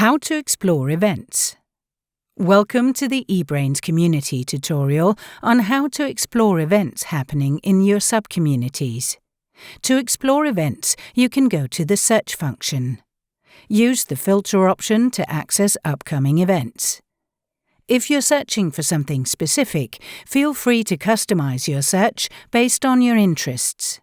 How to explore events. Welcome to the EBRAINS Community tutorial on how to explore events happening in your subcommunities. To explore events, you can go to the search function. Use the filter option to access upcoming events. If you're searching for something specific, feel free to customize your search based on your interests.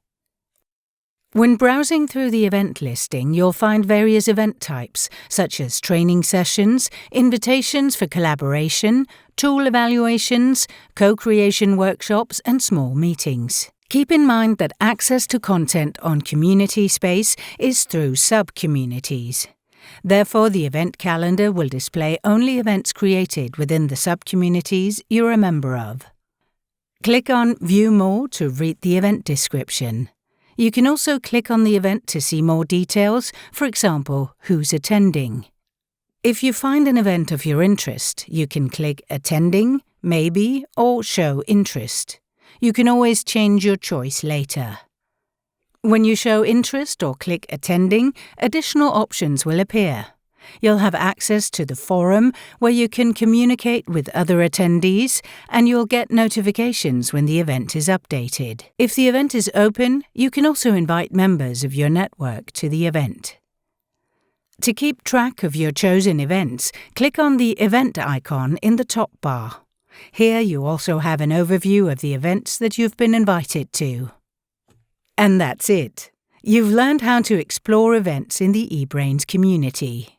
When browsing through the event listing, you'll find various event types, such as training sessions, invitations for collaboration, tool evaluations, co-creation workshops, and small meetings. Keep in mind that access to content on community space is through sub-communities. Therefore, the event calendar will display only events created within the sub-communities you're a member of. Click on View More to read the event description. You can also click on the event to see more details, for example, who's attending. If you find an event of your interest, you can click Attending, Maybe, or Show Interest. You can always change your choice later. When you show interest or click Attending, additional options will appear. You'll have access to the forum where you can communicate with other attendees, and you'll get notifications when the event is updated. If the event is open, you can also invite members of your network to the event. To keep track of your chosen events, click on the event icon in the top bar. Here you also have an overview of the events that you've been invited to. And that's it. You've learned how to explore events in the EBRAINS community.